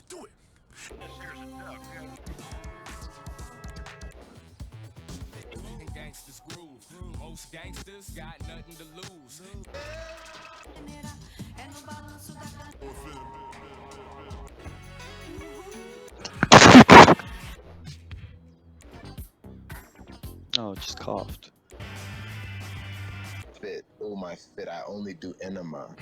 do it. Gangsters groove. Most gangsters got nothing to lose. Oh, it just coughed. Fit. Oh my fit. I only do enema.